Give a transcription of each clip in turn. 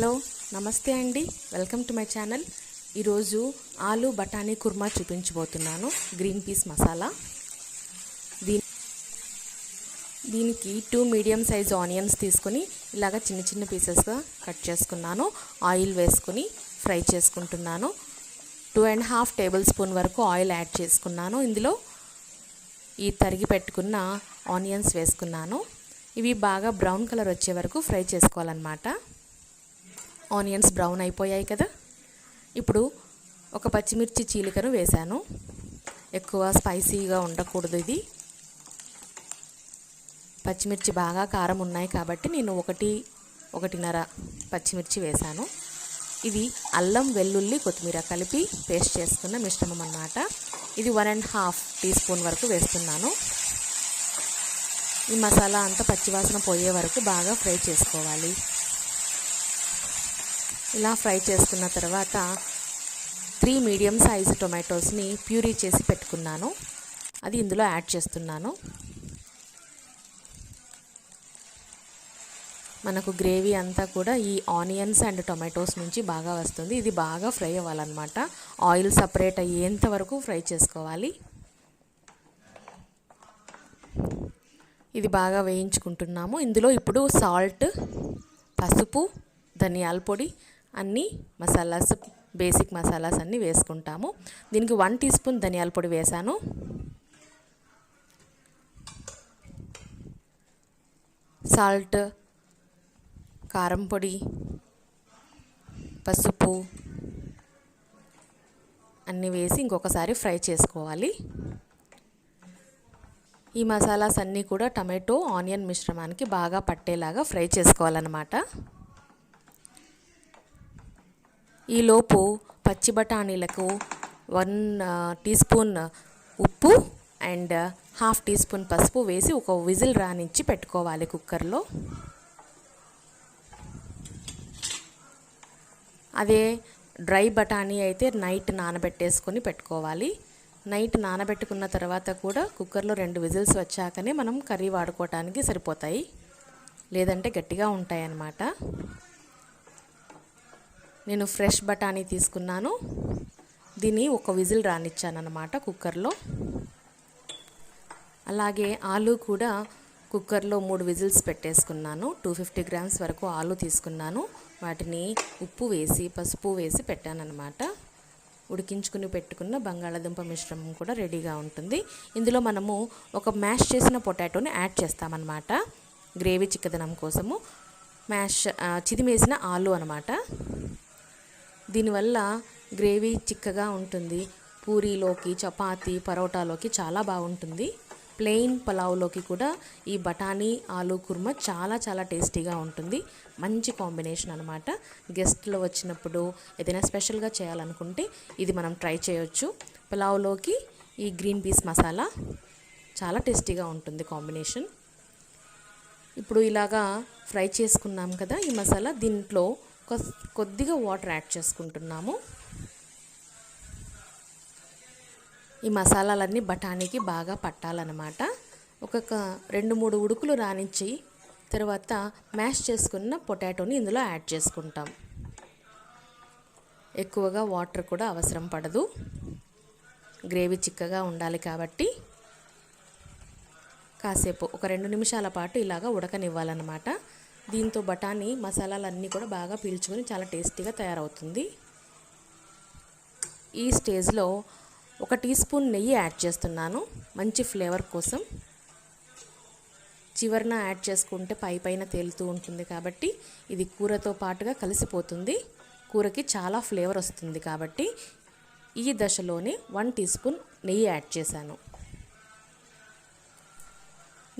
Hello నమస్తే అండి, welcome to my channel. ఈరోజు ఆలు బఠానీ కుర్మా చూపించబోతున్నాను. Green peas masala. దీనికి 2 మీడియం సైజ్ ఆనియన్స్ తీసుకొని ఇలాగ చిన్న చిన్న పీసెస్గా కట్ చేసుకున్నాను. ఆయిల్ వేసుకొని ఫ్రై చేసుకుంటున్నాను. 2.5 టేబుల్ స్పూన్ వరకు ఆయిల్ యాడ్ చేసుకున్నాను. ఇందులో ఈ తరిగి పెట్టుకున్న ఆనియన్స్ వేసుకున్నాను. ఇవి బాగా బ్రౌన్ కలర్ వచ్చే వరకు ఫ్రై చేసుకోవాలన్నమాట. ఆనియన్స్ బ్రౌన్ అయిపోయాయి కదా. ఇప్పుడు ఒక పచ్చిమిర్చి చీలికను వేశాను. ఎక్కువ స్పైసీగా ఉండకూడదు. ఇది పచ్చిమిర్చి బాగా కారం ఉన్నాయి కాబట్టి నేను 1.5 పచ్చిమిర్చి వేశాను. ఇది అల్లం వెల్లుల్లి కొత్తిమీర కలిపి పేస్ట్ చేసుకున్న మిశ్రమం అన్నమాట. ఇది 1.5 టీ స్పూన్ వరకు వేస్తున్నాను. ఈ మసాలా అంతా పచ్చివాసన పోయే వరకు బాగా ఫ్రై చేసుకోవాలి. ఇలా ఫ్రై చేసుకున్న తర్వాత 3 మీడియం సైజు టొమాటోస్ని ప్యూరీ చేసి పెట్టుకున్నాను. అది ఇందులో యాడ్ చేస్తున్నాను. మనకు గ్రేవీ అంతా కూడా ఈ ఆనియన్స్ అండ్ టొమాటోస్ నుంచి బాగా వస్తుంది. ఇది బాగా ఫ్రై అవ్వాలన్నమాట. ఆయిల్ సపరేట్ అయ్యేంత వరకు ఫ్రై చేసుకోవాలి. ఇది బాగా వేయించుకుంటున్నాము. ఇందులో ఇప్పుడు సాల్ట్, పసుపు, ధనియాల పొడి, అన్ని మసాలాస్, బేసిక్ మసాలాస్ అన్నీ వేసుకుంటాము. దీనికి 1 టీ స్పూన్ ధనియాల పొడి వేసాను. సాల్ట్, కారం పొడి, పసుపు అన్నీ వేసి ఇంకొకసారి ఫ్రై చేసుకోవాలి. ఈ మసాలాస్ అన్నీ కూడా టమాటో ఆనియన్ మిశ్రమానికి బాగా పట్టేలాగా ఫ్రై చేసుకోవాలన్నమాట. ఈలోపు పచ్చి బఠానీలకు 1 టీ స్పూన్ ఉప్పు అండ్ 1/2 టీ స్పూన్ పసుపు వేసి ఒక విజిల్ రానిచ్చి పెట్టుకోవాలి కుక్కర్లో. అదే డ్రై బఠానీ అయితే నైట్ నానబెట్టేసుకొని పెట్టుకోవాలి. నైట్ నానబెట్టుకున్న తర్వాత కూడా కుక్కర్లో 2 విజిల్స్ వచ్చాకనే మనం కర్రీ వాడుకోవటానికి సరిపోతాయి, లేదంటే గట్టిగా ఉంటాయి అన్నమాట. నేను ఫ్రెష్ బఠానీ తీసుకున్నాను. దీన్ని ఒక విజిల్ రానిచ్చాను అన్నమాట కుక్కర్లో. అలాగే ఆలు కూడా కుక్కర్లో 3 విజిల్స్ పెట్టేసుకున్నాను. 250 గ్రామ్స్ వరకు ఆలు తీసుకున్నాను. వాటిని ఉప్పు వేసి పసుపు వేసి పెట్టానన్నమాట. ఉడికించుకుని పెట్టుకున్న బంగాళాదుంప మిశ్రమం కూడా రెడీగా ఉంటుంది. ఇందులో మనము ఒక మ్యాష్ చేసిన పొటాటోని యాడ్ చేస్తామన్నమాట. గ్రేవీ చిక్కదనం కోసము చిదిమేసిన ఆలు అన్నమాట. దీనివల్ల గ్రేవీ చిక్కగా ఉంటుంది. పూరీలోకి, చపాతీ, పరోటాలోకి చాలా బాగుంటుంది. ప్లెయిన్ పలావ్లోకి కూడా ఈ బఠానీ ఆలు కుర్మా చాలా టేస్టీగా ఉంటుంది. మంచి కాంబినేషన్ అనమాట. గెస్ట్లు వచ్చినప్పుడు ఏదైనా స్పెషల్గా చేయాలనుకుంటే ఇది మనం ట్రై చేయొచ్చు. పలావ్లోకి ఈ గ్రీన్ పీస్ మసాలా చాలా టేస్టీగా ఉంటుంది కాంబినేషన్. ఇప్పుడు ఇలాగా ఫ్రై చేసుకున్నాం కదా ఈ మసాలా, దీంట్లో కొద్దిగా వాటర్ యాడ్ చేసుకుంటున్నాము. ఈ మసాలాలన్నీ బఠానీకి బాగా పట్టాలన్నమాట. ఒక 2-3 ఉడుకులు రానిచ్చి తర్వాత మ్యాష్ చేసుకున్న పొటాటోని ఇందులో యాడ్ చేసుకుంటాం. ఎక్కువగా వాటర్ కూడా అవసరం పడదు. గ్రేవీ చిక్కగా ఉండాలి కాబట్టి కాసేపు ఒక 2 నిమిషాల పాటు ఇలాగా ఉడకనివ్వాలన్నమాట. దీంతో బఠానీ మసాలాలన్నీ కూడా బాగా పీల్చుకొని చాలా టేస్టీగా తయారవుతుంది. ఈ స్టేజ్లో 1 టీ స్పూన్ నెయ్యి యాడ్ చేస్తున్నాను, మంచి ఫ్లేవర్ కోసం. చివరన యాడ్ చేసుకుంటే పైన తేలుతూ ఉంటుంది కాబట్టి ఇది కూరతో పాటుగా కలిసిపోతుంది. కూరకి చాలా ఫ్లేవర్ వస్తుంది కాబట్టి ఈ దశలోనే 1 టీ స్పూన్ నెయ్యి యాడ్ చేశాను.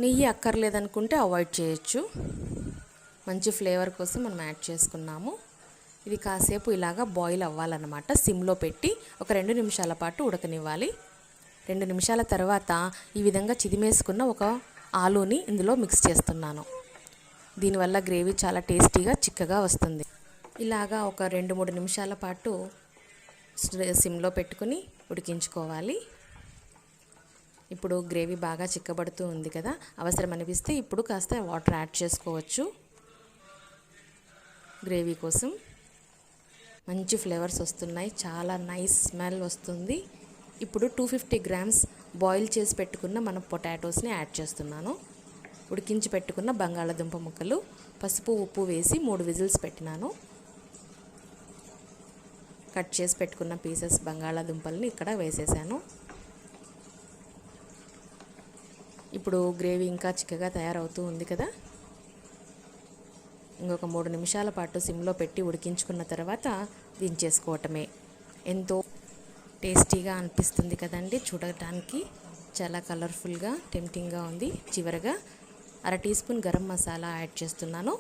నెయ్యి అక్కర్లేదనుకుంటే అవాయిడ్ చేయొచ్చు. మంచి ఫ్లేవర్ కోసం మనం యాడ్ చేసుకున్నాము. ఇది కాసేపు ఇలాగా బాయిల్ అవ్వాలన్నమాట. సిమ్లో పెట్టి ఒక 2 నిమిషాల పాటు ఉడకనివ్వాలి. 2 నిమిషాల తర్వాత ఈ విధంగా చిదిమేసుకున్న ఒక ఆలూని ఇందులో మిక్స్ చేస్తున్నాను. దీనివల్ల గ్రేవీ చాలా టేస్టీగా చిక్కగా వస్తుంది. ఇలాగా ఒక 2-3 నిమిషాల పాటు సిమ్లో పెట్టుకుని ఉడికించుకోవాలి. ఇప్పుడు గ్రేవీ బాగా చిక్కబడుతూ ఉంది కదా. అవసరం అనిపిస్తే ఇప్పుడు కాస్త వాటర్ యాడ్ చేసుకోవచ్చు. గ్రేవీ కోసం. మంచి ఫ్లేవర్స్ వస్తున్నాయి, చాలా నైస్ స్మెల్ వస్తుంది. ఇప్పుడు 250 గ్రామ్స్ బాయిల్ చేసి పెట్టుకున్న మన పొటాటోస్ని యాడ్ చేస్తున్నాను. ఉడికించి పెట్టుకున్న బంగాళాదుంప ముక్కలు, పసుపు ఉప్పు వేసి 3 విజిల్స్ పెట్టినాను. కట్ చేసి పెట్టుకున్న పీసెస్ బంగాళాదుంపల్ని ఇక్కడ వేసేసాను. ఇప్పుడు గ్రేవీ ఇంకా చిక్కగా తయారవుతూ ఉంది కదా. ఇంకొక 3 నిమిషాల పాటు సిమ్లో పెట్టి ఉడికించుకున్న తర్వాత దించేసుకోవటమే. ఎంతో టేస్టీగా అనిపిస్తుంది కదండి. చూడటానికి చాలా కలర్ఫుల్గా టెంప్టింగ్గా ఉంది. చివరగా 1/2 teaspoon garam masala add చేస్తున్నాను.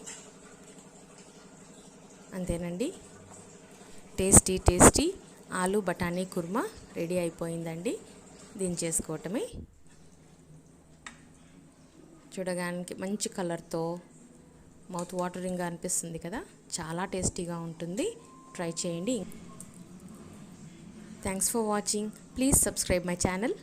అంతేనండి, టేస్టీ ఆలు బఠానీ కుర్మా రెడీ అయిపోయిందండి. దించేసుకోవటమే. చూడడానికి మంచి కలర్తో మౌత్ వాటరింగ్గా అనిపిస్తుంది కదా. చాలా టేస్టీగా ఉంటుంది, ట్రై చేయండి. Thanks for watching. Please subscribe my channel.